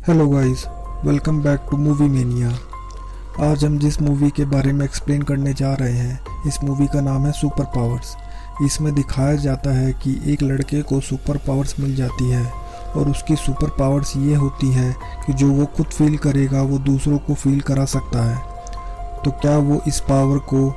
Hello guys, welcome back to movie mania. आज हम जिस मूवी के बारे में एक्सप्लेन करने जा रहे हैं, इस मूवी का नाम है सुपर पावर्स। इसमें दिखाया जाता है कि एक लड़के को सुपर पावर्स मिल जाती है और उसकी सुपर पावर्स ये होती है कि जो वो खुद फील करेगा वो दूसरों को फील करा सकता है। तो क्या वो इस पावर को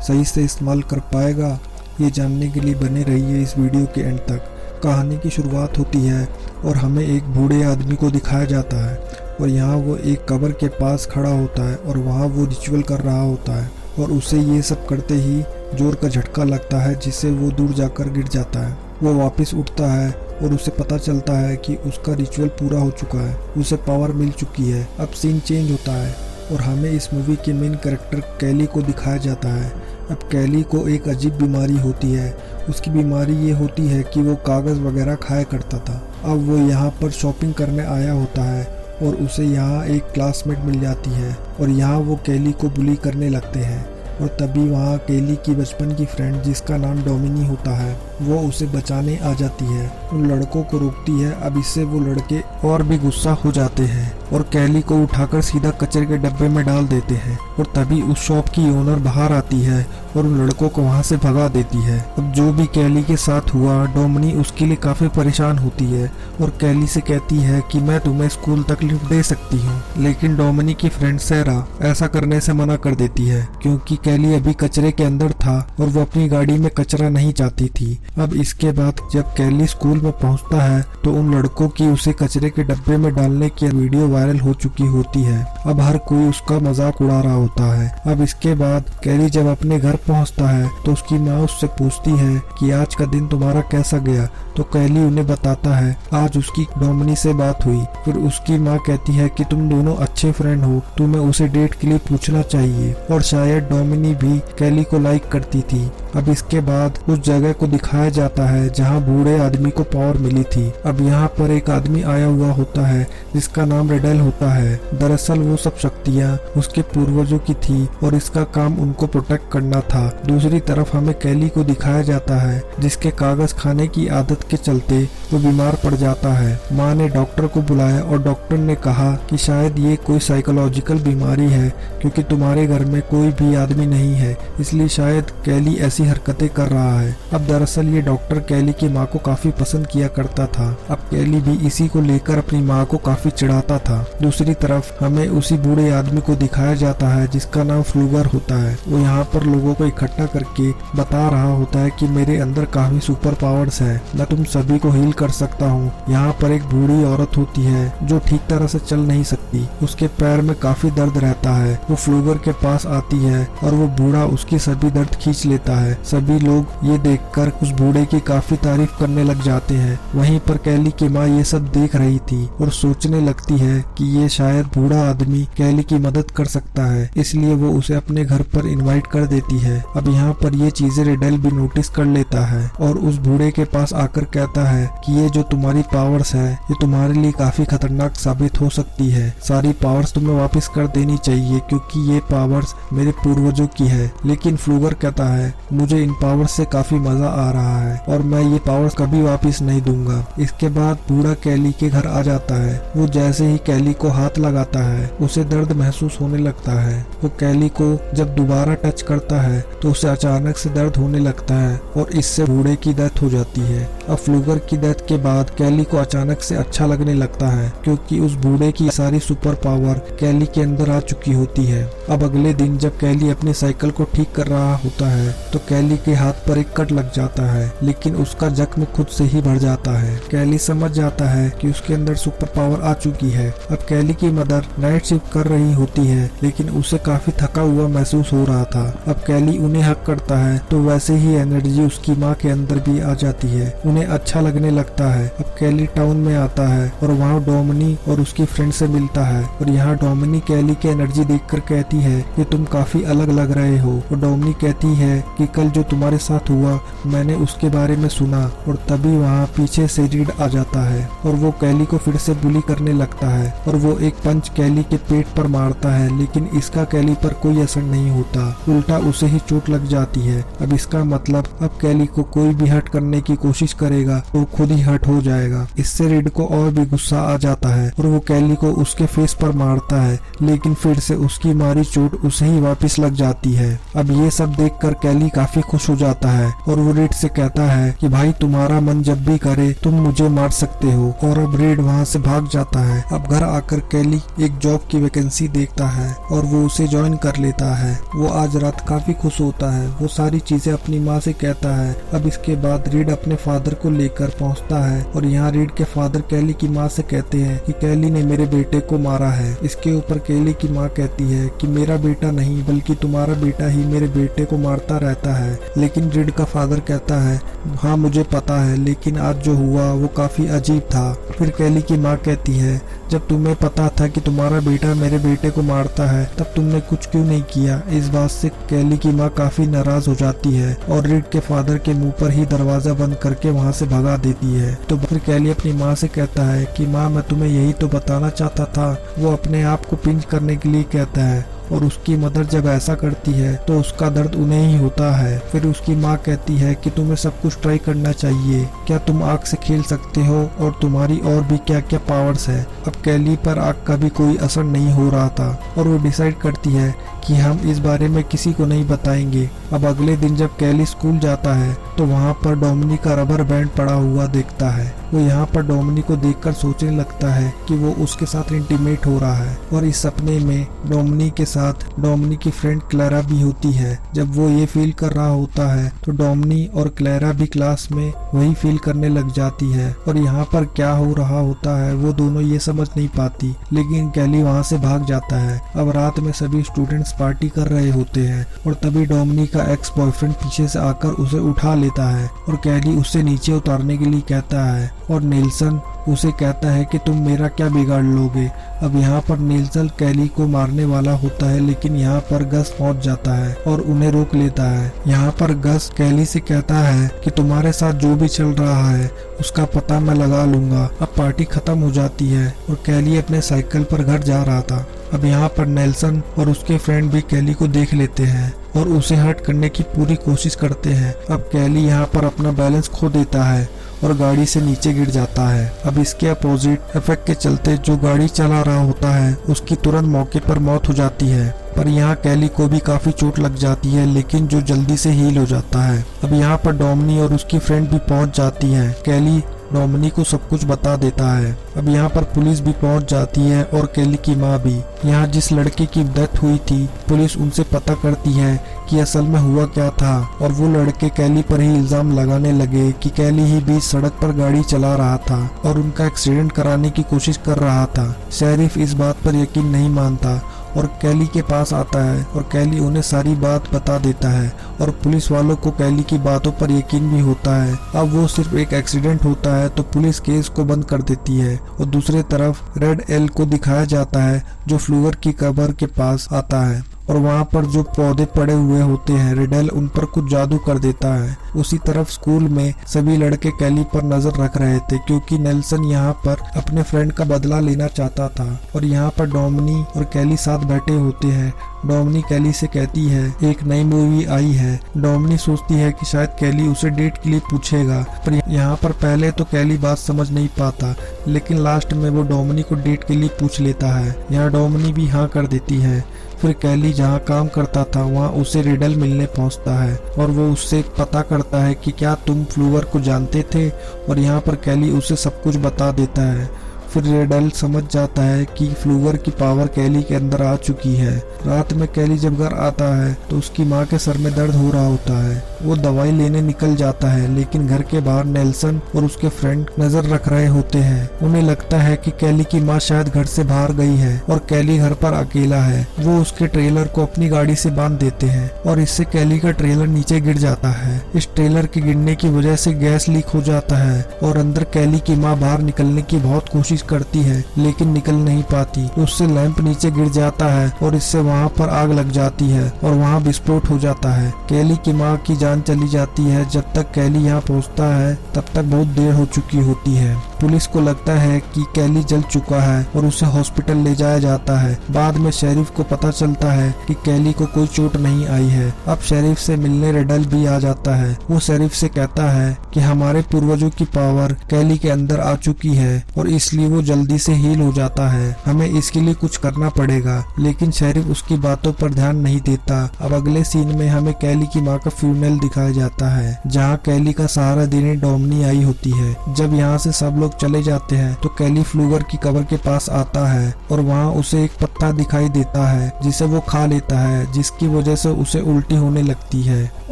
सही से इस्तेमाल कर पाएगा? ये जानने के लिए बने रहिए इस वीडियो के एंड तक। कहानी की शुरुआत होती है और हमें एक बूढ़े आदमी को दिखाया जाता है और यहाँ वो एक कब्र के पास खड़ा होता है और वहाँ वो रिचुअल कर रहा होता है और उसे ये सब करते ही जोर का झटका लगता है जिससे वो दूर जाकर गिर जाता है। वो वापस उठता है और उसे पता चलता है कि उसका रिचुअल पूरा हो चुका है, उसे पावर मिल चुकी है। अब सीन चेंज होता है और हमें इस मूवी के मेन कैरेक्टर कैली को दिखाया जाता है। अब कैली को एक अजीब बीमारी होती है। उसकी बीमारी ये होती है कि वो कागज़ वगैरह खाया करता था। अब वो यहाँ पर शॉपिंग करने आया होता है और उसे यहाँ एक क्लासमेट मिल जाती है और यहाँ वो कैली को बुली करने लगते हैं और तभी वहाँ कैली की बचपन की फ्रेंड जिसका नाम डोमिनी होता है वो उसे बचाने आ जाती है। उन लड़कों को रोकती है। अब इससे वो लड़के और भी गुस्सा हो जाते हैं और कैली को उठाकर सीधा कचरे के डब्बे में डाल देते हैं और तभी उस शॉप की ओनर बाहर आती है और उन लड़कों को वहाँ से भगा देती है। अब जो भी कैली के साथ हुआ, डोमिनी उसके लिए काफी परेशान होती है और कैली से कहती है कि मैं तुम्हें स्कूल तक लिफ्ट दे सकती हूँ, लेकिन डोमिनी की फ्रेंड सैरा ऐसा करने से मना कर देती है क्योंकि कैली अभी कचरे के अंदर था और वो अपनी गाड़ी में कचरा नहीं चाहती थी। अब इसके बाद जब कैली स्कूल में पहुंचता है तो उन लड़कों की उसे कचरे के डब्बे में डालने की वीडियो वायरल हो चुकी होती है। अब हर कोई उसका मजाक उड़ा रहा होता है। अब इसके बाद कैली जब अपने घर पहुंचता है तो उसकी माँ उससे पूछती है कि आज का दिन तुम्हारा कैसा गया, तो कैली उन्हें बताता है आज उसकी डोमिनी से बात हुई। फिर उसकी माँ कहती है कि तुम दोनों अच्छे फ्रेंड हो, तुम्हें उसे डेट के लिए पूछना चाहिए और शायद डोमिनी भी कैली को लाइक करती थी। अब इसके बाद उस जगह को दिखाया जाता है जहाँ बूढ़े आदमी को पावर मिली थी। अब यहाँ पर एक आदमी आया हुआ होता है जिसका नाम रेडल होता है। दरअसल वो सब शक्तियाँ उसके पूर्वजों की थी और इसका काम उनको प्रोटेक्ट करना था। दूसरी तरफ हमें कैली को दिखाया जाता है जिसके कागज खाने की आदत के चलते वो बीमार पड़ जाता है। माँ ने डॉक्टर को बुलाया और डॉक्टर ने कहा कि शायद ये कोई साइकोलॉजिकल बीमारी है क्योंकि तुम्हारे घर में कोई भी आदमी नहीं है, इसलिए शायद कैली ऐसी हरकतें कर रहा है। अब दरअसल ये डॉक्टर कैली की माँ को काफी पसंद किया करता था। अब कैली भी इसी को लेकर अपनी माँ को काफी चिढ़ाता था। दूसरी तरफ हमें उसी बूढ़े आदमी को दिखाया जाता है जिसका नाम फ्लूगर होता है। वो यहाँ पर लोगों को इकट्ठा करके बता रहा होता है कि मेरे अंदर काफी सुपर पावर्स है, मैं तुम सभी को हील कर सकता हूँ। यहाँ पर एक बूढ़ी औरत होती है जो ठीक तरह से चल नहीं सकती, उसके पैर में काफी दर्द रहता है। वो फ्लूगर के पास आती है और वो बूढ़ा उसकी सभी दर्द खींच लेता है। सभी लोग ये देखकर उस बूढ़े की काफी तारीफ करने लग जाते हैं। वहीं पर कैली की माँ ये सब देख रही थी और सोचने लगती है कि ये शायद बूढ़ा आदमी कैली की मदद कर सकता है, इसलिए वो उसे अपने घर पर इनवाइट कर देती है। अब यहाँ पर ये चीजें रेडल भी नोटिस कर लेता है और उस बूढ़े के पास आकर कहता है कि ये जो तुम्हारी पावर्स है ये तुम्हारे लिए काफी खतरनाक साबित हो सकती है। सारी पावर्स तुम्हें वापस कर देनी चाहिए क्योंकि ये पावर्स मेरे पूर्वजों की है। लेकिन फ्लूगर कहता है मुझे इन पावर्स से काफी मजा आ रहा है और मैं ये पावर्स कभी वापस नहीं दूंगा। इसके बाद बूढ़ा कैली के घर आ जाता है। वो जैसे ही कैली को हाथ लगाता है उसे दर्द महसूस होने लगता है। वो कैली को जब दोबारा टच करता है तो उसे अचानक से दर्द होने लगता है और इससे बूढ़े की डेथ हो जाती है। अब फ्लूगर की डेथ के बाद कैली को अचानक से अच्छा लगने लगता है क्योंकि उस बूढ़े की सारी सुपर पावर कैली के अंदर आ चुकी होती है। अब अगले दिन जब कैली अपनी साइकिल को ठीक कर रहा होता है तो कैली के हाथ पर एक कट लग जाता है, लेकिन उसका जख्म खुद से ही बढ़ जाता है। कैली समझ जाता है कि उसके अंदर सुपर पावर आ चुकी है। अब कैली की मदर नाइट शिफ्ट कर रही होती है लेकिन उसे काफी थका हुआ महसूस हो रहा था। अब कैली उन्हें हक करता है तो वैसे ही एनर्जी उसकी माँ के अंदर भी आ जाती है। उन्हें अच्छा लगने लगता है। अब कैली टाउन में आता है और वहाँ डोमिनी और उसकी फ्रेंड से मिलता है और यहाँ डोमिनी कैली की एनर्जी देखकर कहती है कि तुम काफी अलग लग रहे हो और डोमिनी कहती है कि कल जो तुम्हारे साथ हुआ मैंने उसके बारे में सुना और तभी वहाँ पीछे से रीड आ जाता है और वो कैली को फिर से बुली करने लगता है और वो एक पंच कैली के पेट पर मारता है, लेकिन इसका कैली पर कोई असर नहीं होता, उल्टा उसे ही चोट लग जाती है। अब इसका मतलब अब कैली को कोई भी हर्ट करने की कोशिश करेगा तो खुद ही हर्ट हो जाएगा। इससे रिड को और भी गुस्सा आ जाता है और वो कैली को उसके फेस पर मारता है, लेकिन फिर से उसकी मारी चोट उसे ही वापस लग जाती है। अब ये सब देखकर कैली काफी खुश हो जाता है और वो रिड से कहता है कि भाई तुम्हारा मन जब भी करे तुम मुझे मार सकते हो, और अब रिड वहाँ से भाग जाता है। अब घर आकर कैली एक जॉब की वैकेंसी देखता है और वो उसे ज्वाइन कर लेता है। वो आज रात काफी खुश होता है, वो सारी चीजें अपनी माँ से कहता है। अब इसके बाद रिड अपने फादर को लेकर पहुँचता है और यहाँ रिड के फादर कैली की माँ से कहते हैं कि कैली ने मेरे बेटे को मारा है। इसके ऊपर कैली की माँ कहती है कि मेरा बेटा नहीं बल्कि तुम्हारा बेटा ही मेरे बेटे को मारता रहता है। लेकिन रिड का फादर कहता है हाँ मुझे पता है, लेकिन आज जो हुआ वो काफी अजीब था। फिर कैली की माँ कहती है जब तुम्हें पता था कि तुम्हारा बेटा मेरे बेटे को मारता है तब तुमने कुछ क्यों नहीं किया। इस बात से कैली की माँ काफी नाराज हो जाती है और रिड के फादर के मुंह पर ही दरवाजा बंद करके वहाँ से भगा देती है। तो फिर कैली अपनी माँ से कहता है कि माँ मैं तुम्हें यही तो बताना चाहता था। वो अपने आप को पिंच करने के लिए कहता है और उसकी मदर जब ऐसा करती है तो उसका दर्द उन्हें ही होता है। फिर उसकी माँ कहती है कि तुम्हें सब कुछ ट्राई करना चाहिए, क्या तुम आग से खेल सकते हो और तुम्हारी और भी क्या क्या पावर्स है। अब कैली पर आग का भी कोई असर नहीं हो रहा था और वो डिसाइड करती है कि हम इस बारे में किसी को नहीं बताएंगे। अब अगले दिन जब कैली स्कूल जाता है तो वहाँ पर डोमिनी का रबर बैंड पड़ा हुआ देखता है। वो यहाँ पर डोमिनी को देखकर सोचने लगता है कि वो उसके साथ इंटीमेट हो रहा है और इस सपने में डोमिनी के साथ डोमिनी की फ्रेंड क्लैरा भी होती है। जब वो ये फील कर रहा होता है तो डोमिनी और क्लैरा भी क्लास में वही फील करने लग जाती है और यहाँ पर क्या हो रहा होता है वो दोनों ये समझ नहीं पाती, लेकिन कैली वहाँ से भाग जाता है। अब रात में सभी स्टूडेंट्स पार्टी कर रहे होते हैं और तभी डोमिनी का एक्स बॉयफ्रेंड पीछे से आकर उसे उठा लेता है और कैली उससे नीचे उतारने के लिए कहता है और नेल्सन उसे कहता है कि तुम मेरा क्या बिगाड़ लोगे। अब यहाँ पर नेल्सन कैली को मारने वाला होता है, लेकिन यहाँ पर गस पहुँच जाता है और उन्हें रोक लेता है। यहाँ पर गस कैली से कहता है कि तुम्हारे साथ जो भी चल रहा है उसका पता मैं लगा लूंगा। अब पार्टी खत्म हो जाती है और कैली अपने साइकिल पर घर जा रहा था। अब यहाँ पर नेल्सन और उसके फ्रेंड भी कैली को देख लेते हैं और उसे हर्ट करने की पूरी कोशिश करते हैं। अब कैली यहाँ पर अपना बैलेंस खो देता है और गाड़ी से नीचे गिर जाता है। अब इसके अपोजिट इफेक्ट के चलते जो गाड़ी चला रहा होता है उसकी तुरंत मौके पर मौत हो जाती है, पर यहाँ कैली को भी काफी चोट लग जाती है, लेकिन जो जल्दी से हील हो जाता है। अब यहाँ पर डोमिनी और उसकी फ्रेंड भी पहुँच जाती है। कैली डोमिनी को सब कुछ बता देता है। अब यहाँ पर पुलिस भी पहुँच जाती है और कैली की माँ भी। यहाँ जिस लड़के की डेथ हुई थी पुलिस उनसे पता करती है कि असल में हुआ क्या था और वो लड़के कैली पर ही इल्जाम लगाने लगे कि कैली ही बीच सड़क पर गाड़ी चला रहा था और उनका एक्सीडेंट कराने की कोशिश कर रहा था। शेरिफ इस बात पर यकीन नहीं मानता और कैली के पास आता है और कैली उन्हें सारी बात बता देता है और पुलिस वालों को कैली की बातों पर यकीन भी होता है। अब वो सिर्फ एक एक्सीडेंट होता है तो पुलिस केस को बंद कर देती है और दूसरी तरफ रेड एल को दिखाया जाता है जो फ्लूवर की कब्र के पास आता है और वहाँ पर जो पौधे पड़े हुए होते हैं रेडेल उन पर कुछ जादू कर देता है। उसी तरफ स्कूल में सभी लड़के कैली पर नजर रख रहे थे क्योंकि नेल्सन यहाँ पर अपने फ्रेंड का बदला लेना चाहता था और यहाँ पर डोमिनी और कैली साथ बैठे होते हैं। डोमिनी कैली से कहती है एक नई मूवी आई है। डोमिनी सोचती है कि शायद कैली उसे डेट के लिए पूछेगा, पर यहाँ पर पहले तो कैली बात समझ नहीं पाता, लेकिन लास्ट में वो डोमिनी को डेट के लिए पूछ लेता है। यहाँ डोमिनी भी हाँ कर देती है। फिर कैली जहाँ काम करता था वहाँ उसे रिडल मिलने पहुँचता है और वो उससे पता करता है कि क्या तुम फ्लूवर को जानते थे, और यहाँ पर कैली उसे सब कुछ बता देता है। फिर रेडल समझ जाता है कि फ्लूवर की पावर कैली के अंदर आ चुकी है। रात में कैली जब घर आता है तो उसकी माँ के सर में दर्द हो रहा होता है। वो दवाई लेने निकल जाता है, लेकिन घर के बाहर नेल्सन और उसके फ्रेंड नजर रख रहे होते हैं। उन्हें लगता है कि कैली की माँ शायद घर से बाहर गई है और कैली घर पर अकेला है। वो उसके ट्रेलर को अपनी गाड़ी से बांध देते हैं और इससे कैली का ट्रेलर नीचे गिर जाता है। इस ट्रेलर के गिरने की वजह से गैस लीक हो जाता है और अंदर कैली की माँ बाहर निकलने की बहुत कोशिश करती है लेकिन निकल नहीं पाती। उससे लैंप नीचे गिर जाता है और इससे वहाँ पर आग लग जाती है और वहाँ विस्फोट हो जाता है। कैली की माँ की जान चली जाती है। जब तक कैली यहाँ पहुँचता है तब तक बहुत देर हो चुकी होती है। पुलिस को लगता है कि कैली जल चुका है और उसे हॉस्पिटल ले जाया जाता है। बाद में शेरिफ को पता चलता है कि कैली को कोई चोट नहीं आई है। अब शेरिफ से मिलने रेडल भी आ जाता है। वो शेरिफ से कहता है कि हमारे पूर्वजों की पावर कैली के अंदर आ चुकी है और इसलिए वो जल्दी से हील हो जाता है। हमें इसके लिए कुछ करना पड़ेगा, लेकिन शेरिफ उसकी बातों पर ध्यान नहीं देता। अब अगले सीन में हमें कैली की माँ का फ्यूनरल दिखाया जाता है, जहाँ कैली का सहारा देने डोमिनी आई होती है। जब यहाँ से सब लोग चले जाते हैं तो कैली फ्लूगर की कब्र के पास आता है और वहाँ उसे एक पत्ता दिखाई देता है जिसे वो खा लेता है, जिसकी वजह से उसे उल्टी होने लगती है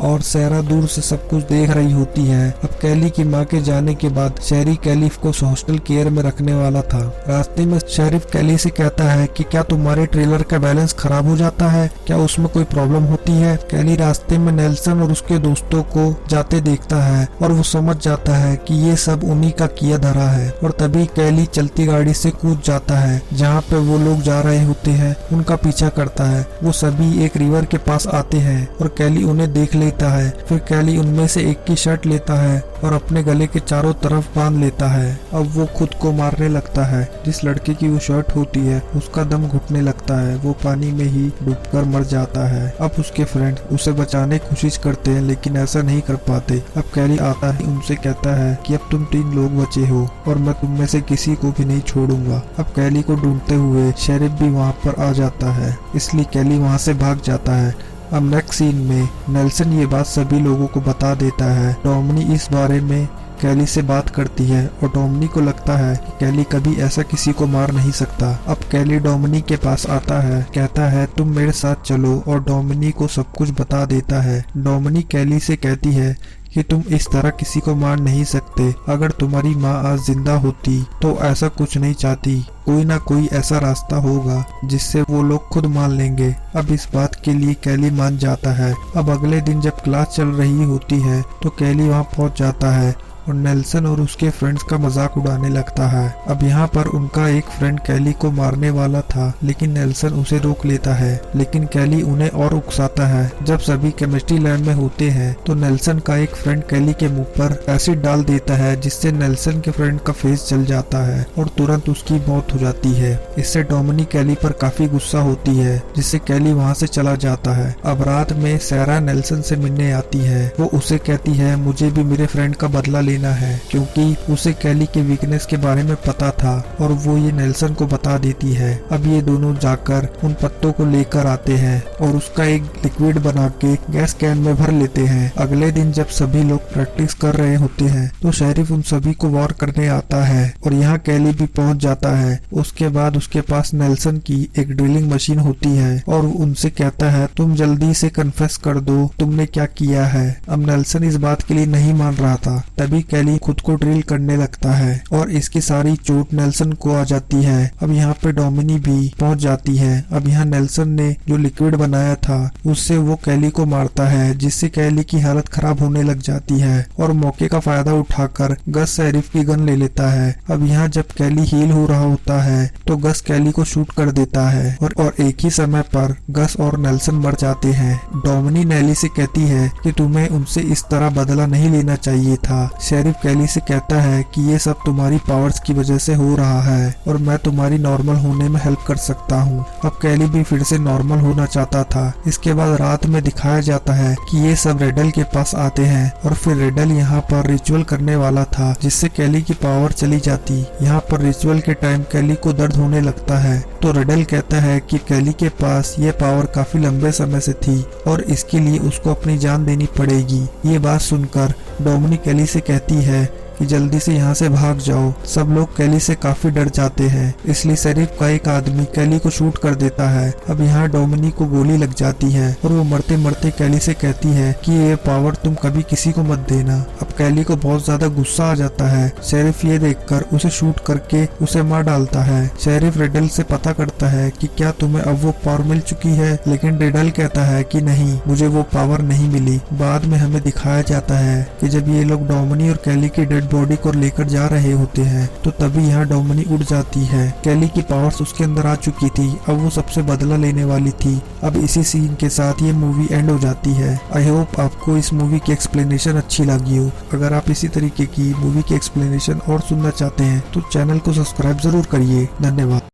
और सैरा दूर से सब कुछ देख रही होती है। अब कैली की माँ के जाने के बाद शेरी कैलिफ को हॉस्टल केयर में रखने वाला था। रास्ते में शेरिफ कैली से कहता है कि क्या तुम्हारे ट्रेलर का बैलेंस खराब हो जाता है, क्या उसमें कोई प्रॉब्लम होती है। कैली रास्ते में नेल्सन और उसके दोस्तों को जाते देखता है और वो समझ जाता है कि ये सब उन्हीं का किया धरा है और तभी कैली चलती गाड़ी से कूद जाता है। जहाँ पे वो लोग जा रहे होते हैं उनका पीछा करता है। वो सभी एक रिवर के पास आते हैं और कैली उन्हें देख लेता है। फिर कैली उनमें से एक की शर्ट लेता है और अपने गले के चारों तरफ बांध लेता है। अब वो खुद को मारने लगता है। जिस लड़के की वो शर्ट होती है उसका दम घुटने लगता है। वो पानी में ही डूबकर मर जाता है। अब उसके फ्रेंड उसे बचाने की कोशिश करते हैं लेकिन ऐसा नहीं कर पाते। अब कैली आता है, उनसे कहता है कि अब तुम 3 लोग बचे हो और मैं तुम में से किसी को भी नहीं छोड़ूंगा। अब कैली को ढूंढते हुए शेरिफ भी वहाँ पर आ जाता है, इसलिए कैली वहाँ से भाग जाता है। अब नेक्स्ट सीन में नेल्सन ये बात सभी लोगों को बता देता है। डोमिनी इस बारे में कैली से बात करती है और डोमिनी को लगता है कि कैली कभी ऐसा किसी को मार नहीं सकता। अब कैली डोमिनी के पास आता है, कहता है तुम मेरे साथ चलो और डोमिनी को सब कुछ बता देता है। डोमिनी कैली से कहती है कि तुम इस तरह किसी को मार नहीं सकते। अगर तुम्हारी माँ आज जिंदा होती तो ऐसा कुछ नहीं चाहती। कोई ना कोई ऐसा रास्ता होगा जिससे वो लोग खुद मान लेंगे। अब इस बात के लिए कैली मान जाता है। अब अगले दिन जब क्लास चल रही होती है तो कैली वहाँ पहुँच जाता है और नेल्सन और उसके फ्रेंड्स का मजाक उड़ाने लगता है। अब यहाँ पर उनका एक फ्रेंड कैली को मारने वाला था लेकिन नेल्सन उसे रोक लेता है, लेकिन कैली उन्हें और उकसाता है। जब सभी केमिस्ट्री लैब में होते हैं तो नेल्सन का एक फ्रेंड कैली के मुंह पर एसिड डाल देता है, जिससे नेल्सन के फ्रेंड का फेस जल जाता है और तुरंत उसकी मौत हो जाती है। इससे डोमिनी कैली पर काफी गुस्सा होती है, जिससे कैली वहाँ से चला जाता है। अब रात में सैरा नेल्सन से मिलने आती है। वो उसे कहती है मुझे भी मेरे फ्रेंड का बदला लेना है, क्योंकि उसे कैली के वीकनेस के बारे में पता था और वो ये नेल्सन को बता देती है। अब ये दोनों जाकर उन पत्तों को लेकर आते हैं और उसका एक लिक्विड बना के गैस कैन में भर लेते हैं। अगले दिन जब सभी लोग प्रैक्टिस कर रहे होते हैं तो शेरिफ उन सभी को वॉर करने आता है और यहाँ कैली भी पहुंच जाता है। उसके बाद उसके पास नेल्सन की एक ड्रिलिंग मशीन होती है और उनसे कहता है तुम जल्दी से कन्फेस कर दो तुमने क्या किया है। अब नेल्सन इस बात के लिए नहीं मान रहा था। तभी कैली खुद को ड्रिल करने लगता है और इसकी सारी चोट नेल्सन को आ जाती है। अब यहाँ पे डोमिनी भी पहुंच जाती है। अब यहाँ नेल्सन ने जो लिक्विड बनाया था उससे वो कैली को मारता है, जिससे कैली की हालत खराब होने लग जाती है और मौके का फायदा उठाकर गस शेरिफ की गन ले लेता है। अब यहाँ जब कैली हील हो रहा होता है तो गस कैली को शूट कर देता है और एक ही समय पर गस और नेल्सन मर जाते हैं। डोमिनी नेली से कहती है कि तुम्हें उनसे इस तरह बदला नहीं लेना चाहिए था। शेरिफ कैली से कहता है कि ये सब तुम्हारी पावर्स की वजह से हो रहा है और मैं तुम्हारी नॉर्मल होने में हेल्प कर सकता हूँ। अब कैली भी फिर से नॉर्मल होना चाहता था। इसके बाद रात में दिखाया जाता है कि ये सब रेडल के पास आते हैं और फिर रेडल यहाँ पर रिचुअल करने वाला था, जिससे कैली की पावर चली जाती। यहाँ पर रिचुअल के टाइम कैली को दर्द होने लगता है तो रेडल कहता है कि कैली के पास ये पावर काफी लंबे समय से थी और इसके लिए उसको अपनी जान देनी पड़ेगी। ये बात सुनकर डोमिनी कैली से कहती है कि जल्दी से यहाँ से भाग जाओ। सब लोग कैली से काफी डर जाते हैं, इसलिए शेरिफ का एक आदमी कैली को शूट कर देता है। अब यहाँ डोमिनी को गोली लग जाती है और वो मरते मरते कैली से कहती है कि ये पावर तुम कभी किसी को मत देना। अब कैली को बहुत ज्यादा गुस्सा आ जाता है। शेरिफ ये देखकर उसे शूट करके उसे मार डालता है। शेरिफ रेडल से पता करता है कि क्या तुम्हें अब वो पावर मिल चुकी है, लेकिन रेडल कहता है कि नहीं, मुझे वो पावर नहीं मिली। बाद में हमें दिखाया जाता है कि जब ये लोग डोमिनी और कैली की डेड बॉडी को लेकर जा रहे होते हैं तो तभी यहाँ डोमिनी उड़ जाती है। कैली की पावर्स उसके अंदर आ चुकी थी, अब वो सबसे बदला लेने वाली थी। अब इसी सीन के साथ ये मूवी एंड हो जाती है। आई होप आपको इस मूवी की एक्सप्लेनेशन अच्छी लगी हो। अगर आप इसी तरीके की मूवी की एक्सप्लेनेशन और सुनना चाहते हैं तो चैनल को सब्सक्राइब जरूर करिए। धन्यवाद।